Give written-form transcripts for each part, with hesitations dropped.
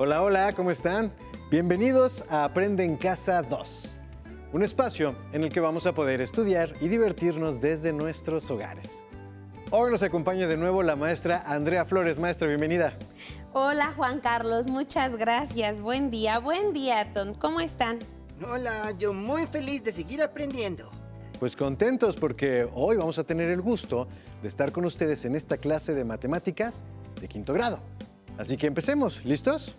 Hola, hola, ¿cómo están? Bienvenidos a Aprende en Casa 2, un espacio en el que vamos a poder estudiar y divertirnos desde nuestros hogares. Hoy nos acompaña de nuevo la maestra Andrea Flores. Maestra, bienvenida. Hola Juan Carlos, muchas gracias. Buen día, Ton. ¿Cómo están? Hola, yo muy feliz de seguir aprendiendo. Pues contentos porque hoy vamos a tener el gusto de estar con ustedes en esta clase de matemáticas de quinto grado. Así que empecemos, ¿listos?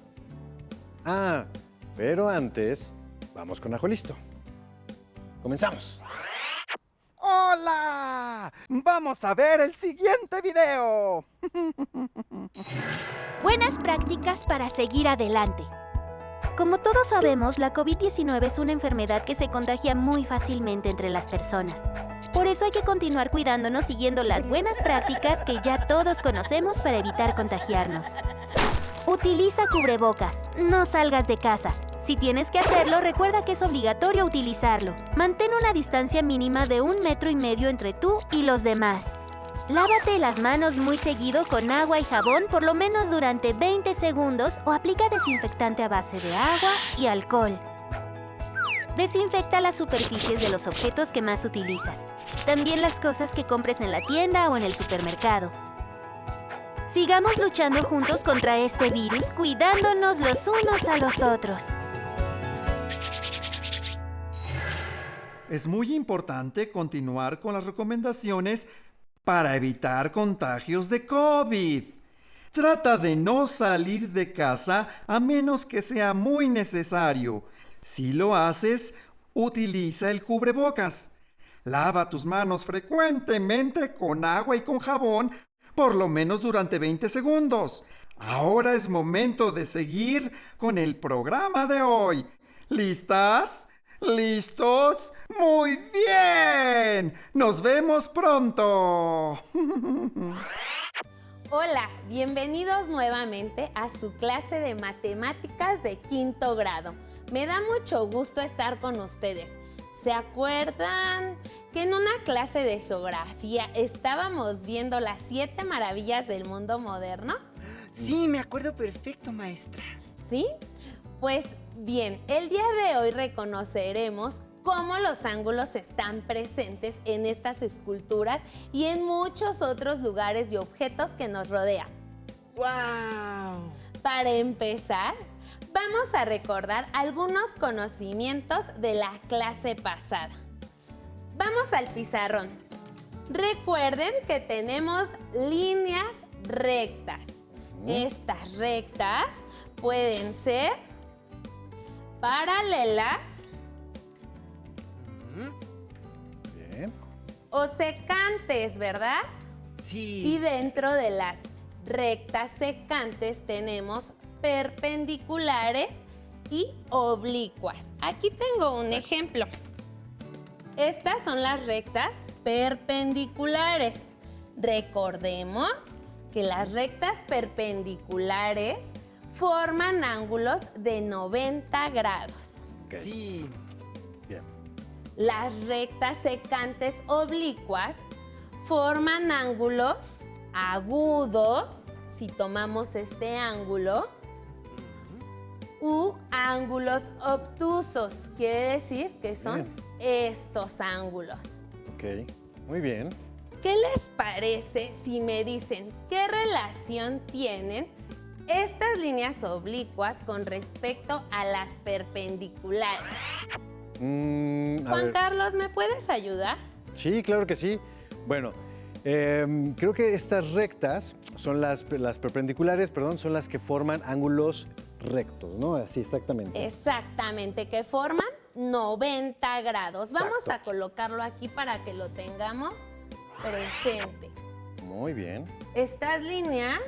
Pero antes, vamos con Ajo Listo. Comenzamos. ¡Hola! Vamos a ver el siguiente video. Buenas prácticas para seguir adelante. Como todos sabemos, la COVID-19 es una enfermedad que se contagia muy fácilmente entre las personas. Por eso hay que continuar cuidándonos siguiendo las buenas prácticas que ya todos conocemos para evitar contagiarnos. Utiliza cubrebocas. No salgas de casa. Si tienes que hacerlo, recuerda que es obligatorio utilizarlo. Mantén una distancia mínima de 1,5 metros entre tú y los demás. Lávate las manos muy seguido con agua y jabón por lo menos durante 20 segundos o aplica desinfectante a base de agua y alcohol. Desinfecta las superficies de los objetos que más utilizas. También las cosas que compres en la tienda o en el supermercado. Sigamos luchando juntos contra este virus, cuidándonos los unos a los otros. Es muy importante continuar con las recomendaciones para evitar contagios de COVID. Trata de no salir de casa a menos que sea muy necesario. Si lo haces, utiliza el cubrebocas. Lava tus manos frecuentemente con agua y con jabón, por lo menos durante 20 segundos. Ahora es momento de seguir con el programa de hoy. ¿Listas? ¿Listos? ¡Muy bien! ¡Nos vemos pronto! Hola, bienvenidos nuevamente a su clase de matemáticas de quinto grado. Me da mucho gusto estar con ustedes. ¿Se acuerdan que en una clase de geografía estábamos viendo las 7 maravillas del mundo moderno? Sí, me acuerdo perfecto, maestra. ¿Sí? Pues bien, el día de hoy reconoceremos cómo los ángulos están presentes en estas esculturas y en muchos otros lugares y objetos que nos rodean. ¡Wow! Para empezar, vamos a recordar algunos conocimientos de la clase pasada. Vamos al pizarrón. Recuerden que tenemos líneas rectas. Estas rectas pueden ser paralelas Bien. o secantes, ¿verdad? Sí. Y dentro de las rectas secantes tenemos perpendiculares y oblicuas. Aquí tengo un ejemplo. Estas son las rectas perpendiculares. Recordemos que las rectas perpendiculares forman ángulos de 90 grados. Ok. Sí. Bien. Las rectas secantes oblicuas forman ángulos agudos, si tomamos este ángulo, u ángulos obtusos, quiere decir que son estos ángulos. Ok, muy bien. ¿Qué les parece si me dicen qué relación tienen estas líneas oblicuas con respecto a las perpendiculares? Juan Carlos, ¿me puedes ayudar? Sí, claro que sí. Bueno, creo que estas rectas son las perpendiculares, perdón, son las que forman ángulos rectos, ¿no? Así, exactamente. Exactamente, que forman 90 grados. Vamos Exacto. a colocarlo aquí para que lo tengamos presente. Muy bien. Estas líneas,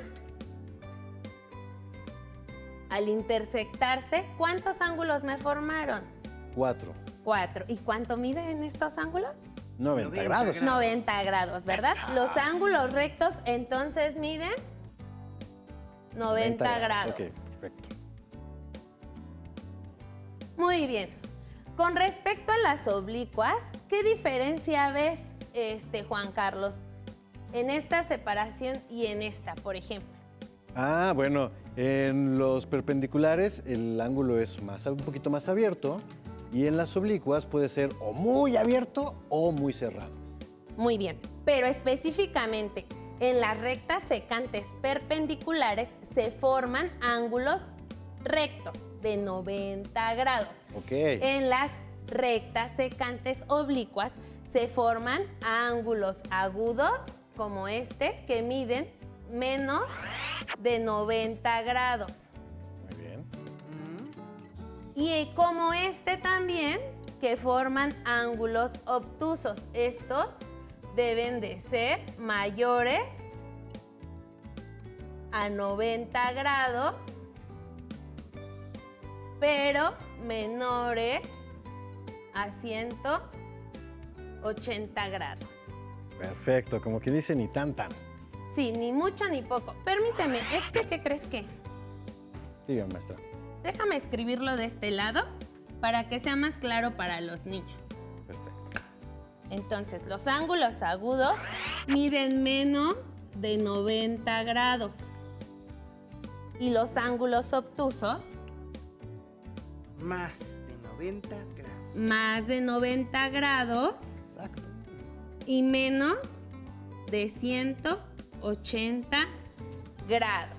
al intersectarse, ¿cuántos ángulos me formaron? 4. 4. ¿Y cuánto miden estos ángulos? 90 grados. 90 grados, ¿verdad? Los ángulos rectos entonces miden 90 grados. Ok, perfecto. Muy bien. Con respecto a las oblicuas, ¿qué diferencia ves, Juan Carlos, en esta separación y en esta, por ejemplo? Ah, bueno, en los perpendiculares el ángulo es un poquito más abierto y en las oblicuas puede ser o muy abierto o muy cerrado. Muy bien, pero específicamente en las rectas secantes perpendiculares se forman ángulos rectos de 90 grados. Ok. En las rectas secantes oblicuas se forman ángulos agudos como este que miden menos de 90 grados. Muy bien. Y como este también que forman ángulos obtusos. Estos deben de ser mayores a 90 grados, pero menores a 180 grados. Perfecto, como que dice ni tan. Sí, ni mucho ni poco. Permíteme, ¿qué crees que? Diga, maestra. Déjame escribirlo de este lado para que sea más claro para los niños. Perfecto. Entonces, los ángulos agudos miden menos de 90 grados. Y los ángulos obtusos, Más de 90 grados. más de 90 grados Exacto. y menos de 180 grados.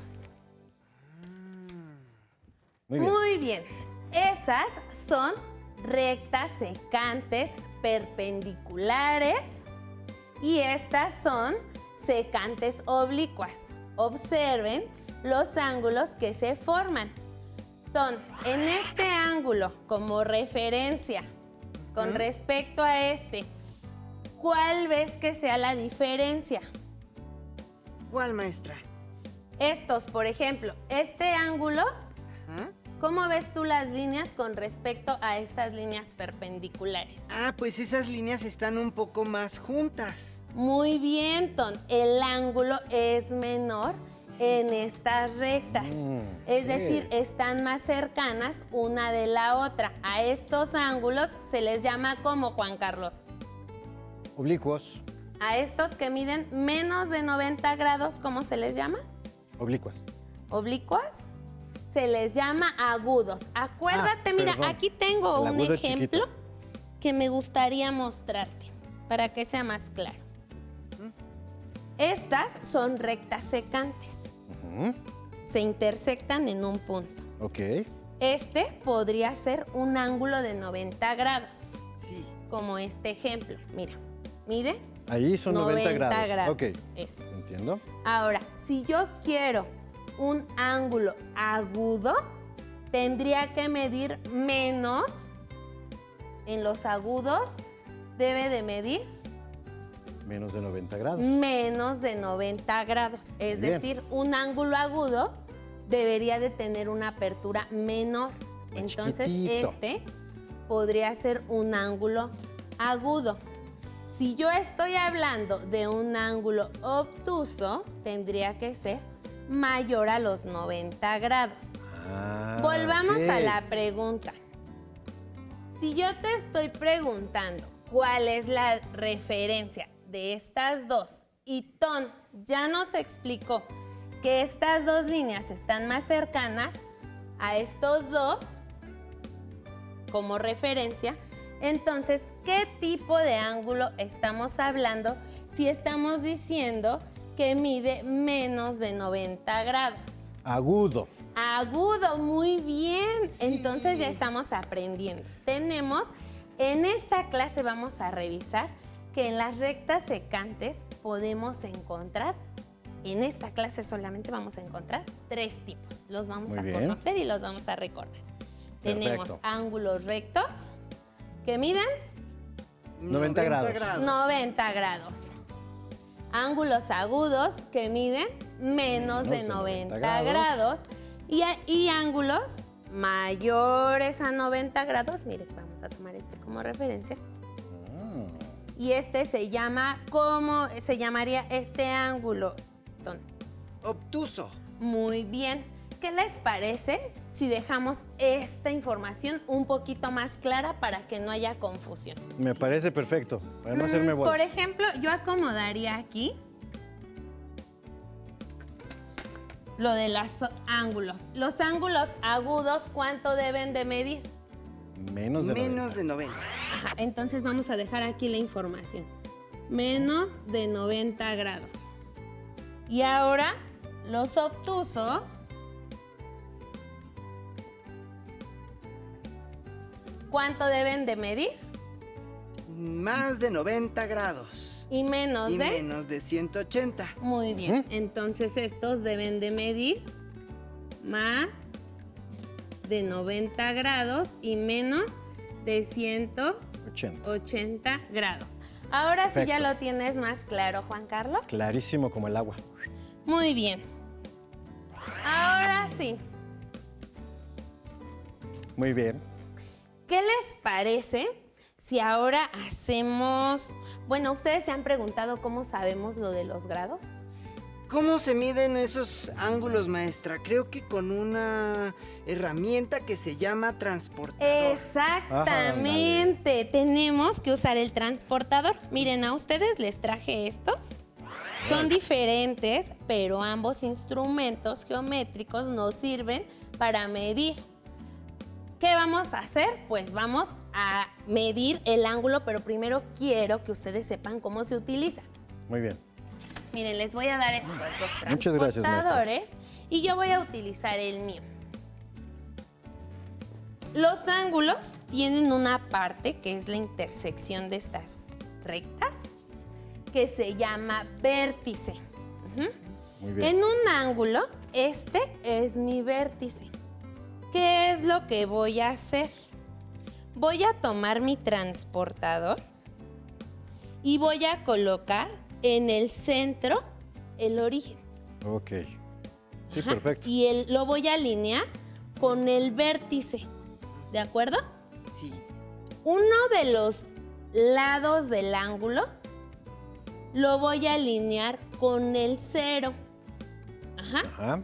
Muy bien. Muy bien. Esas son rectas secantes perpendiculares y estas son secantes oblicuas. Observen los ángulos que se forman. En este ángulo, como referencia con respecto a este, ¿cuál ves que sea la diferencia? ¿Cuál, maestra? Estos, por ejemplo, este ángulo, Ajá. ¿cómo ves tú las líneas con respecto a estas líneas perpendiculares? Ah, pues esas líneas están un poco más juntas. Muy bien, Ton. El ángulo es menor en estas rectas. Es ok. decir, están más cercanas una de la otra. A estos ángulos se les llama ¿cómo, Juan Carlos? Oblicuos. A estos que miden menos de 90 grados, ¿cómo se les llama? Oblicuas. Oblicuas. Se les llama agudos. Acuérdate, mira, perdón. aquí tengo El un agudo ejemplo chiquito. que me gustaría mostrarte para que sea más claro. Estas son rectas secantes. Ujú. Se intersectan en un punto. Ok. Este podría ser un ángulo de 90 grados, Sí. como este ejemplo. Mira, mide Ahí son 90 grados. Ok. Eso. Entiendo. Ahora, si yo quiero un ángulo agudo, tendría que medir menos. En los agudos debe de medir Menos de 90 grados. menos de 90 grados. Es Bien. decir, un ángulo agudo debería de tener una apertura menor. Más Entonces, chiquitito. este podría ser un ángulo agudo. Si yo estoy hablando de un ángulo obtuso, tendría que ser mayor a los 90 grados. Ah, Volvamos ok. a la pregunta. Si yo te estoy preguntando cuál es la referencia de estas dos y Ton ya nos explicó que estas dos líneas están más cercanas a estos dos como referencia, entonces, ¿qué tipo de ángulo estamos hablando si estamos diciendo que mide menos de 90 grados? Agudo. Agudo, muy bien. Sí. Entonces ya estamos aprendiendo. En esta clase vamos a revisar que en las rectas secantes podemos encontrar, en esta clase solamente vamos a encontrar 3 tipos. Los vamos Muy a bien. conocer y los vamos a recordar. Tenemos Perfecto. ángulos rectos que miden 90 grados. 90 grados. Ángulos agudos que miden menos de 90 grados. Y ángulos mayores a 90 grados. Mire, vamos a tomar este como referencia. Y este se llama, ¿cómo se llamaría este ángulo? Ton? Obtuso. Muy bien. ¿Qué les parece si dejamos esta información un poquito más clara para que no haya confusión? Me parece perfecto. Para no hacerme bolas. Por ejemplo, yo acomodaría aquí lo de los ángulos. Los ángulos agudos, ¿cuánto deben de medir? Menos de 90. Menos de 90. Ajá, entonces vamos a dejar aquí la información. Menos de 90 grados. Y ahora, los obtusos. ¿Cuánto deben de medir? Más de 90 grados. Y menos Y de... menos de 180. Muy bien. Entonces estos deben de medir más de 90 grados y menos de 180 80. grados. Ahora sí ya Perfecto. lo tienes más claro, Juan Carlos. Clarísimo como el agua. Muy bien. Ahora sí. Muy bien. ¿Qué les parece si ahora hacemos... Bueno, ¿ustedes se han preguntado cómo sabemos lo de los grados? ¿Cómo se miden esos ángulos, maestra? Creo que con una herramienta que se llama transportador. Exactamente. Tenemos que usar el transportador. Miren, a ustedes les traje estos. Son diferentes, pero ambos instrumentos geométricos nos sirven para medir. ¿Qué vamos a hacer? Pues vamos a medir el ángulo, pero primero quiero que ustedes sepan cómo se utiliza. Muy bien. Miren, les voy a dar estos dos Muchas gracias, maestra. transportadores y yo voy a utilizar el mío. Los ángulos tienen una parte que es la intersección de estas rectas que se llama vértice. Ujú. Muy bien. En un ángulo, este es mi vértice. ¿Qué es lo que voy a hacer? Voy a tomar mi transportador y voy a colocar en el centro el origen. Ok. Sí, Ajá. perfecto. Y lo voy a alinear con el vértice. ¿De acuerdo? Sí. Uno de los lados del ángulo lo voy a alinear con el 0. Ajá. Ajá.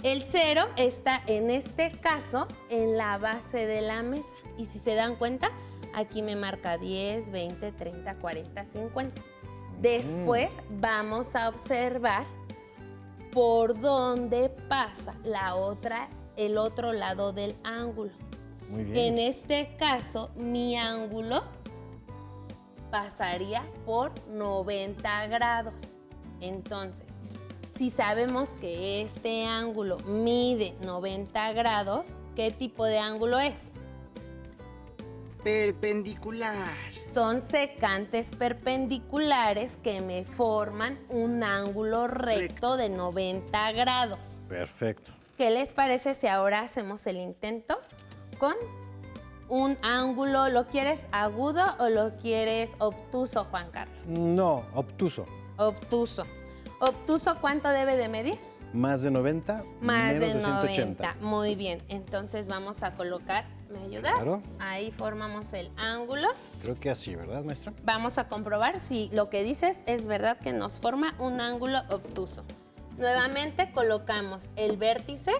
El 0 está en este caso en la base de la mesa. Y si se dan cuenta, aquí me marca 10, 20, 30, 40, 50. Después vamos a observar por dónde pasa el otro lado del ángulo. Muy bien. En este caso, mi ángulo pasaría por 90 grados. Entonces, si sabemos que este ángulo mide 90 grados, ¿qué tipo de ángulo es? Perpendicular. Son secantes perpendiculares que me forman un ángulo recto de 90 grados. Perfecto. ¿Qué les parece si ahora hacemos el intento con un ángulo? ¿Lo quieres agudo o lo quieres obtuso, Juan Carlos? No, obtuso. Obtuso. ¿Obtuso cuánto debe de medir? Más de 90, Más menos de 90. 180. Muy bien. Entonces vamos a colocar, ¿me ayudas? Claro. Ahí formamos el ángulo. Creo que así, ¿verdad, maestra? Vamos a comprobar si lo que dices es verdad que nos forma un ángulo obtuso. Nuevamente colocamos el vértice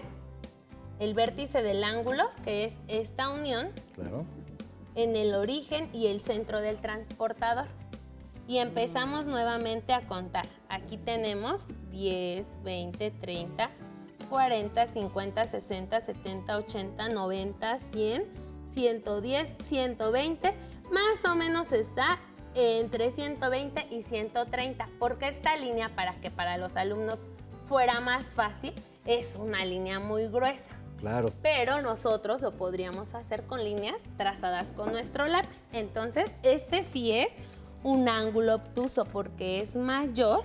del ángulo, que es esta unión, Claro. en el origen y el centro del transportador. Y empezamos nuevamente a contar. Aquí tenemos 10, 20, 30, 40, 50, 60, 70, 80, 90, 100, 110, 120. Más o menos está entre 120 y 130. Porque esta línea, para que para los alumnos fuera más fácil, es una línea muy gruesa. Claro. Pero nosotros lo podríamos hacer con líneas trazadas con nuestro lápiz. Entonces, este sí es un ángulo obtuso porque es mayor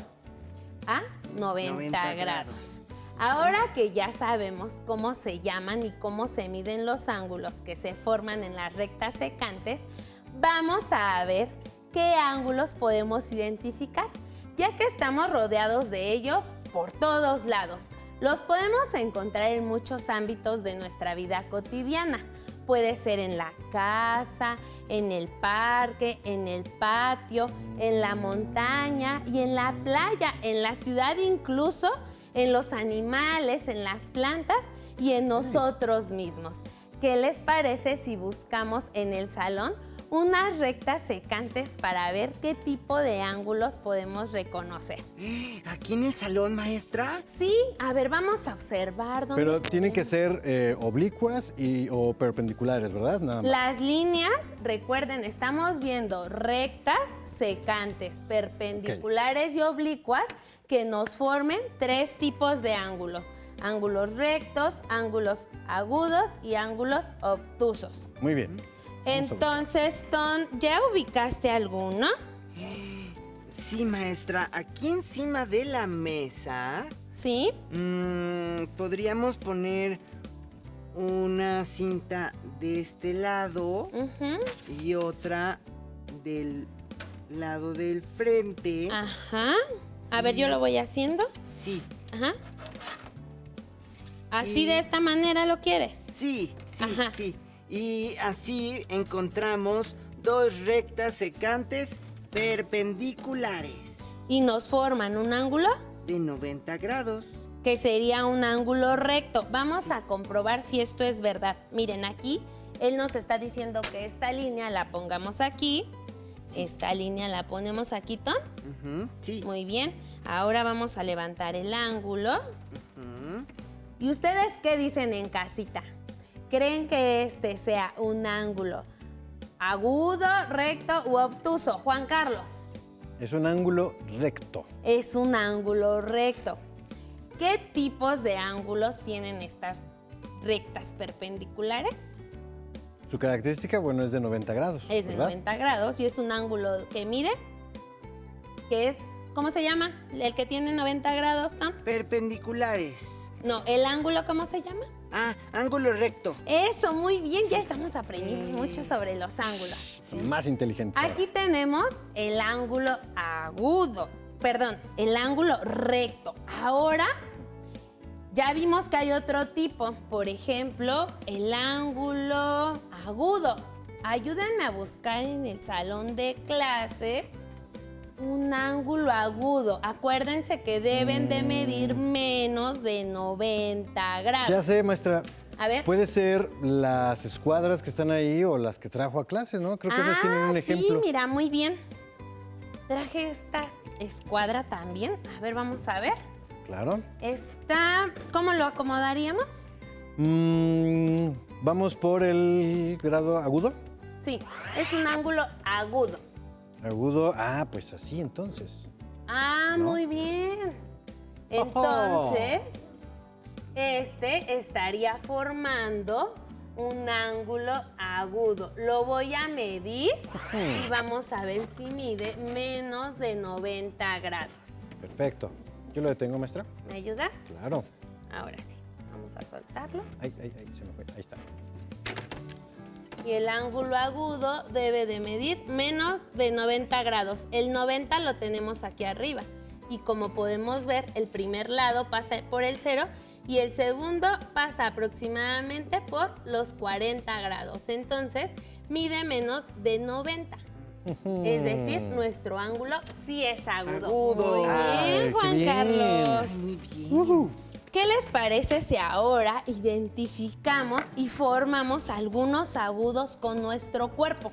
a 90 grados. Ahora que ya sabemos cómo se llaman y cómo se miden los ángulos que se forman en las rectas secantes, vamos a ver qué ángulos podemos identificar, ya que estamos rodeados de ellos por todos lados. Los podemos encontrar en muchos ámbitos de nuestra vida cotidiana. Puede ser en la casa, en el parque, en el patio, en la montaña y en la playa, en la ciudad incluso, en los animales, en las plantas y en nosotros mismos. ¿Qué les parece si buscamos en el salón unas rectas secantes para ver qué tipo de ángulos podemos reconocer. ¿Aquí en el salón, maestra? Sí, a ver, vamos a observar dónde Pero tienen que podemos- ser oblicuas o perpendiculares, ¿verdad? Nada más. Las líneas, recuerden, estamos viendo rectas, secantes, perpendiculares y oblicuas que nos formen 3 tipos de ángulos. Ángulos rectos, ángulos agudos y ángulos obtusos. Muy bien. Entonces, Ton, ¿ya ubicaste alguno? Sí, maestra. Aquí encima de la mesa ¿Sí? podríamos poner una cinta de este lado Ujú. y otra del lado del frente. Ajá. A ver, yo lo voy haciendo. Sí, Ajá. ¿Así Y- de esta manera lo quieres? sí, sí, Ajá. sí. Y así encontramos 2 rectas secantes perpendiculares Y nos forman un ángulo de 90 grados. que sería un ángulo recto. Vamos a comprobar si esto es verdad. Miren, aquí él nos está diciendo que esta línea la pongamos aquí. Esta línea la ponemos aquí, Ton. Ujú, sí. Muy bien. Ahora vamos a levantar el ángulo. Ujú. ¿Y ustedes qué dicen en casita? ¿Creen que este sea un ángulo agudo, recto u obtuso? Juan Carlos, Es un ángulo recto. es un ángulo recto. ¿Qué tipos de ángulos tienen estas rectas perpendiculares? Su característica, bueno, es de 90 grados. Es de ¿verdad? 90 grados y es un ángulo que mide, que es, ¿cómo se llama? El que tiene 90 grados, Tom. Perpendiculares. No, ¿el ángulo cómo se llama? Ah, ángulo recto. Eso, muy bien, ya estamos aprendiendo mucho sobre los ángulos. Más inteligente. Aquí tenemos el ángulo agudo, perdón, el ángulo recto. Ahora ya vimos que hay otro tipo, por ejemplo, el ángulo agudo. Ayúdenme a buscar en el salón de clases un ángulo agudo. Acuérdense que deben de medir menos de 90 grados. Ya sé, maestra. A ver. Puede ser las escuadras que están ahí o las que trajo a clases, ¿no? Creo que esas tienen un ejemplo. Sí, mira, muy bien. Traje esta escuadra también. A ver, vamos a ver. Claro. Esta, ¿cómo lo acomodaríamos? Vamos por el grado agudo. Sí, es un ángulo agudo. Agudo, pues así entonces. Ah, ¿No? muy bien. Entonces, este estaría formando un ángulo agudo. Lo voy a medir y vamos a ver si mide menos de 90 grados. Perfecto. Yo lo detengo, maestra. ¿Me ayudas? Claro. Ahora sí, vamos a soltarlo. Ahí, se me fue. Ahí está. Y el ángulo agudo debe de medir menos de 90 grados. El 90 lo tenemos aquí arriba. Y como podemos ver, el primer lado pasa por el 0 y el segundo pasa aproximadamente por los 40 grados. Entonces, mide menos de 90. Es decir, nuestro ángulo sí es agudo. Agudo. Muy Ay, bien, qué Juan bien. Carlos. Muy bien. ¿Qué les parece si ahora identificamos y formamos algunos agudos con nuestro cuerpo?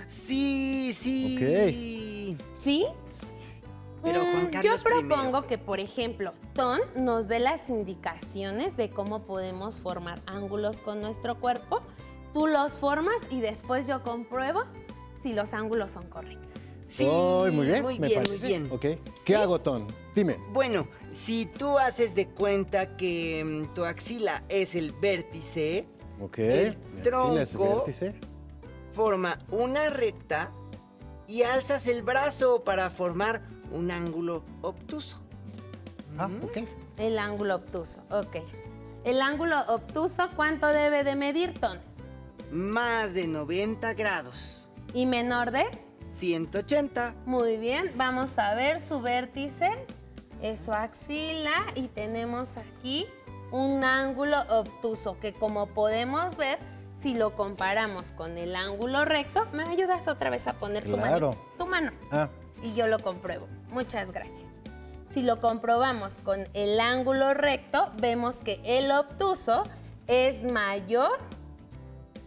Sí, sí. ¿Sí? Pero Juan Yo Carlos propongo primero. que, por ejemplo, Ton nos dé las indicaciones de cómo podemos formar ángulos con nuestro cuerpo. Tú los formas y después yo compruebo si los ángulos son correctos. Sí, Ay, muy bien. muy me bien, parece. muy bien. Ok. ¿Qué hago, Ton? Dime. Bueno, si tú haces de cuenta que tu axila es el vértice, Ok. El Mi axila es el tronco. vértice. forma una recta y alzas el brazo para formar un ángulo obtuso. Ok. El ángulo obtuso, ok. El ángulo obtuso, ¿cuánto debe de medir, Ton? Más de 90 grados. ¿Y menor de? 180. Muy bien, vamos a ver su vértice, es su axila y tenemos aquí un ángulo obtuso que como podemos ver, si lo comparamos con el ángulo recto, ¿me ayudas otra vez a poner Claro. tu mano? Ah, Y yo lo compruebo. Muchas gracias. Si lo comprobamos con el ángulo recto, vemos que el obtuso es mayor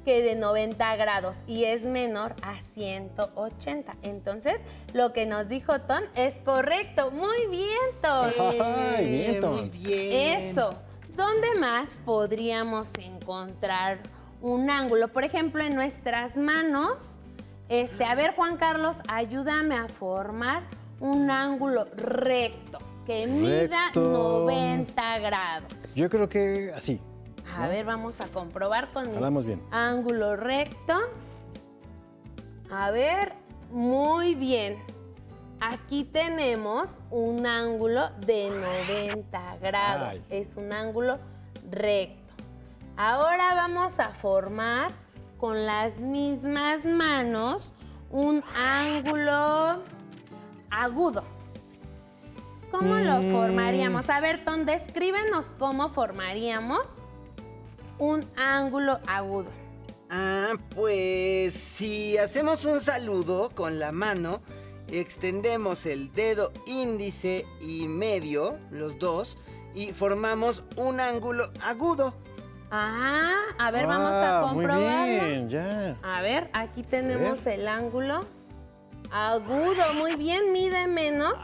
que de 90 grados y es menor a 180. Entonces, lo que nos dijo Ton es correcto. Muy bien, Ton. Ay, bien, Ton. Muy bien. Eso. ¿Dónde más podríamos encontrar un ángulo? Por ejemplo, en nuestras manos. A ver, Juan Carlos, ayúdame a formar un ángulo recto que mida Recto. 90 grados. Yo creo que así. A ver, vamos a comprobar con mi Hagamos bien. ángulo recto. A ver, muy bien. Aquí tenemos un ángulo de 90 grados. Ay. Es un ángulo recto. Ahora vamos a formar con las mismas manos un ángulo agudo. ¿Cómo lo formaríamos? A ver, Ton, descríbenos cómo formaríamos un ángulo agudo. Pues si hacemos un saludo con la mano, extendemos el dedo índice y medio, los dos, y formamos un ángulo agudo. A ver, vamos a comprobarlo. Muy bien, ya. A ver, aquí tenemos el ángulo agudo. Muy bien, mide menos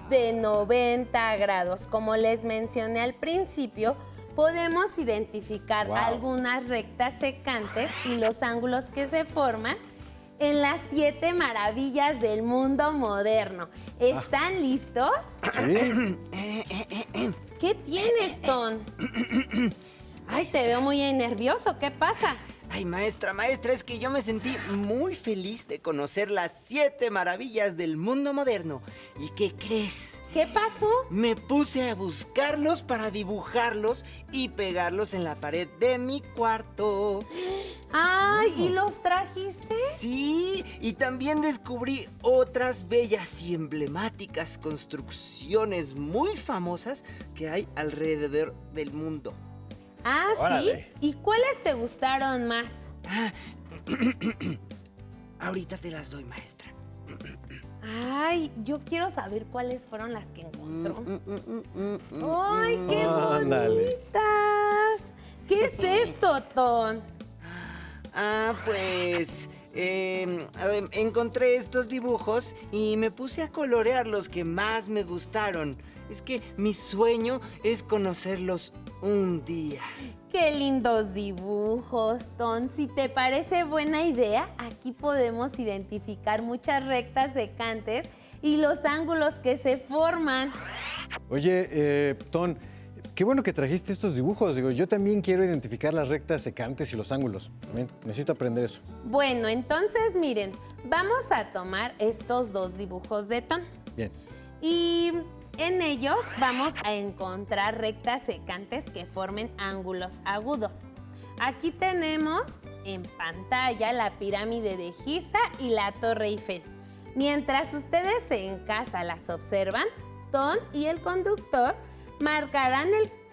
de 90 grados. Como les mencioné al principio, podemos identificar Wow. algunas rectas secantes y los ángulos que se forman en las 7 maravillas del mundo moderno. ¿Están listos? Sí. ¿Qué tienes, Ton? Ay, te veo muy nervioso. ¿Qué pasa? Ay, maestra, es que yo me sentí muy feliz de conocer las 7 maravillas del mundo moderno. ¿Y qué crees? ¿Qué pasó? Me puse a buscarlos para dibujarlos y pegarlos en la pared de mi cuarto. Ay, ¿y los trajiste? Sí, y también descubrí otras bellas y emblemáticas construcciones muy famosas que hay alrededor del mundo. Ah, Órale. ¿sí? ¿Y cuáles te gustaron más? Ahorita te las doy, maestra. Ay, yo quiero saber cuáles fueron las que encontró. ¡Ay, qué Ándale. bonitas! ¿Qué es esto, Ton? Pues encontré estos dibujos y me puse a colorear los que más me gustaron. Es que mi sueño es conocerlos un día. ¡Qué lindos dibujos, Ton! Si te parece buena idea, aquí podemos identificar muchas rectas secantes y los ángulos que se forman. Oye, Ton, qué bueno que trajiste estos dibujos. Digo, yo también quiero identificar las rectas secantes y los ángulos. También necesito aprender eso. Bueno, entonces miren, vamos a tomar estos 2 dibujos de Ton. Bien. Y en ellos vamos a encontrar rectas secantes que formen ángulos agudos. Aquí tenemos en pantalla la pirámide de Giza y la Torre Eiffel. Mientras ustedes en casa las observan, Ton y el conductor marcarán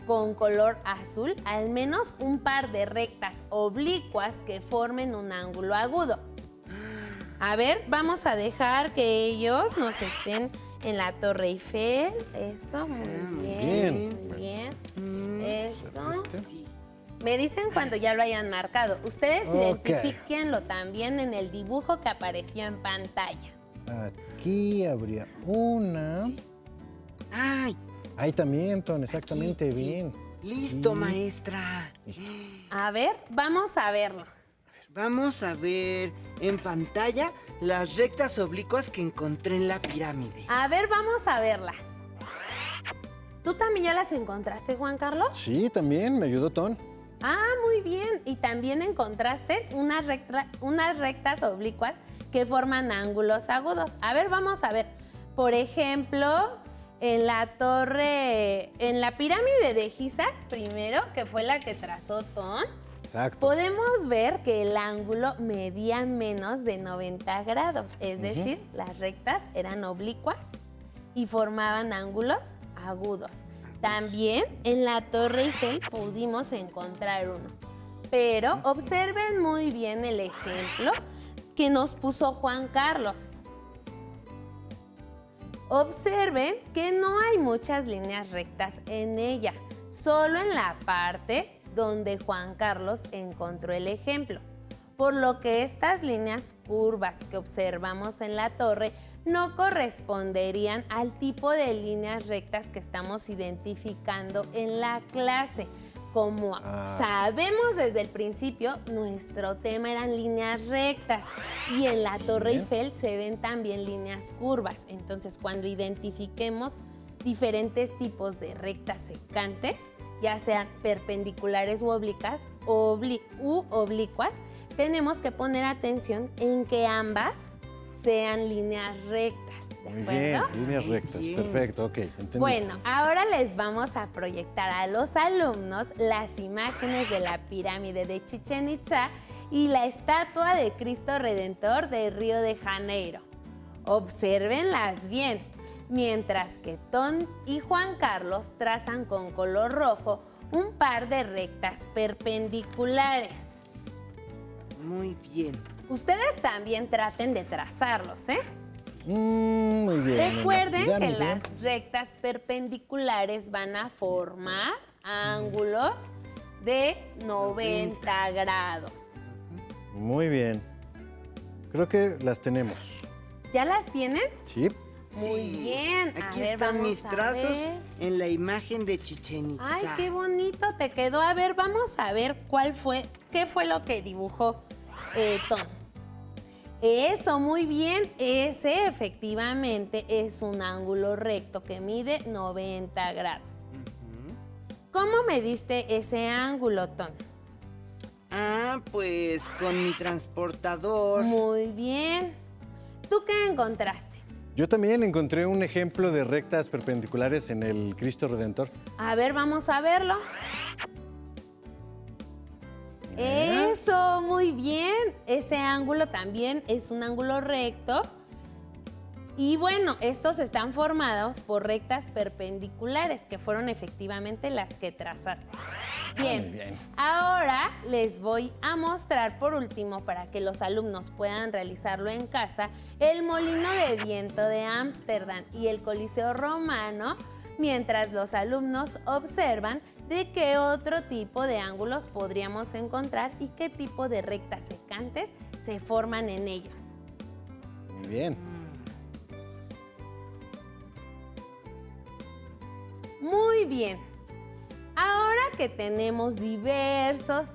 con color azul al menos un par de rectas oblicuas que formen un ángulo agudo. A ver, vamos a dejar que ellos nos estén en la Torre Eiffel. Eso, muy bien. Muy bien. Eso. Sí. Me dicen cuando ya lo hayan marcado. Ustedes Ok. identifíquenlo también en el dibujo que apareció en pantalla. Aquí habría una. Sí. Ay, Ahí también, Ton, exactamente, sí. bien. Listo, Sí. maestra. A ver, vamos a verlo. Vamos a ver en pantalla las rectas oblicuas que encontré en la pirámide. A ver, vamos a verlas. ¿Tú también ya las encontraste, Juan Carlos? Sí, también, me ayudó Ton. Ah, muy bien. Y también encontraste unas rectas oblicuas que forman ángulos agudos. A ver, vamos a ver. Por ejemplo, en la pirámide de Giza, primero, que fue la que trazó Ton, Exacto. podemos ver que el ángulo medía menos de 90 grados. Es decir, las rectas eran oblicuas y formaban ángulos agudos. También en la Torre Eiffel pudimos encontrar uno. Pero observen muy bien el ejemplo que nos puso Juan Carlos. Observen que no hay muchas líneas rectas en ella, solo en la parte donde Juan Carlos encontró el ejemplo. por lo que estas líneas curvas que observamos en la torre no corresponderían al tipo de líneas rectas que estamos identificando en la clase. Como sabemos desde el principio, nuestro tema eran líneas rectas y en la Torre Eiffel se ven también líneas curvas. Entonces, cuando identifiquemos diferentes tipos de rectas secantes, ya sean perpendiculares u oblicuas, tenemos que poner atención en que ambas sean líneas rectas. ¿De Muy acuerdo? bien, líneas rectas, perfecto, ok, entendí. Bueno, ahora les vamos a proyectar a los alumnos las imágenes de la pirámide de Chichén Itzá y la estatua de Cristo Redentor de Río de Janeiro. Obsérvenlas bien, mientras que Ton y Juan Carlos trazan con color rojo un par de rectas perpendiculares. Muy bien. Ustedes también traten de trazarlos, ¿eh? Muy bien. Recuerden en la que pirámide. las rectas perpendiculares van a formar ángulos de 90 grados. Muy bien. Creo que las tenemos. ¿Ya las tienen? Sí. Muy bien. A Aquí ver, están vamos mis a trazos ver. en la imagen de Chichén Itzá. Ay, qué bonito te quedó. A ver, vamos a ver qué fue lo que dibujó Tom. Eso, muy bien. Ese efectivamente es un ángulo recto que mide 90 grados. ¿Cómo mediste ese ángulo, Tom? Pues con mi transportador. Muy bien. ¿Tú qué encontraste? Yo también encontré un ejemplo de rectas perpendiculares en el Cristo Redentor. A ver, vamos a verlo. Eso, muy bien. Ese ángulo también es un ángulo recto. Y bueno, estos están formados por rectas perpendiculares, que fueron efectivamente las que trazaste. Bien, Muy bien. ahora les voy a mostrar por último, para que los alumnos puedan realizarlo en casa, el molino de viento de Ámsterdam y el Coliseo Romano, mientras los alumnos observan de qué otro tipo de ángulos podríamos encontrar y qué tipo de rectas secantes se forman en ellos. Muy bien. Muy bien. Ahora que tenemos diversos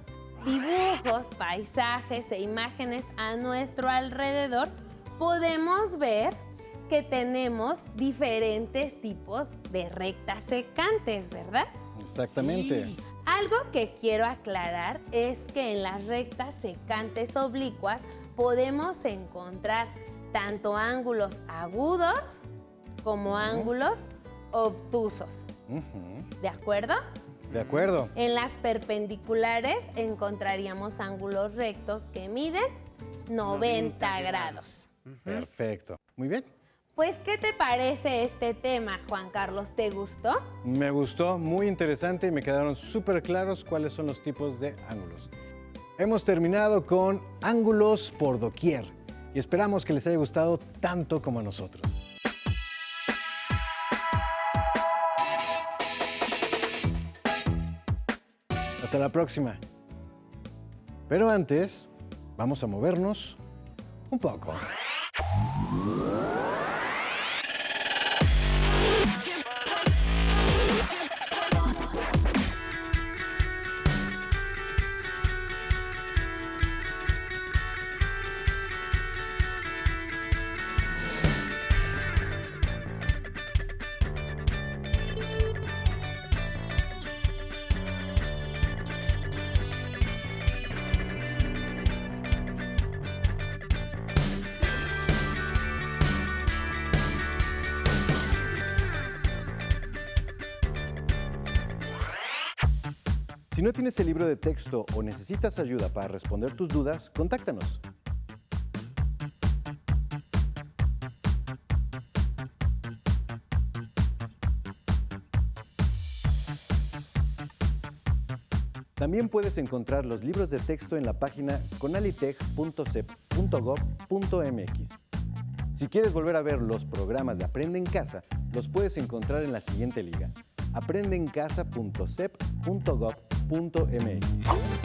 dibujos, paisajes e imágenes a nuestro alrededor, podemos ver que tenemos diferentes tipos de rectas secantes, ¿verdad? Exactamente. Sí. Algo que quiero aclarar es que en las rectas secantes oblicuas podemos encontrar tanto ángulos agudos como ángulos obtusos. ¿De acuerdo? De acuerdo. En las perpendiculares encontraríamos ángulos rectos que miden 90 grados. Perfecto. Muy bien. Pues, ¿qué te parece este tema, Juan Carlos? ¿Te gustó? Me gustó, muy interesante y me quedaron súper claros cuáles son los tipos de ángulos. Hemos terminado con ángulos por doquier y esperamos que les haya gustado tanto como a nosotros. Hasta la próxima. Pero antes, vamos a movernos un poco. Si no tienes el libro de texto o necesitas ayuda para responder tus dudas, contáctanos. También puedes encontrar los libros de texto en la página conalitech.cep.gov.mx. Si quieres volver a ver los programas de Aprende en Casa, los puedes encontrar en la siguiente liga: aprendeencasa.cep.gov.mx.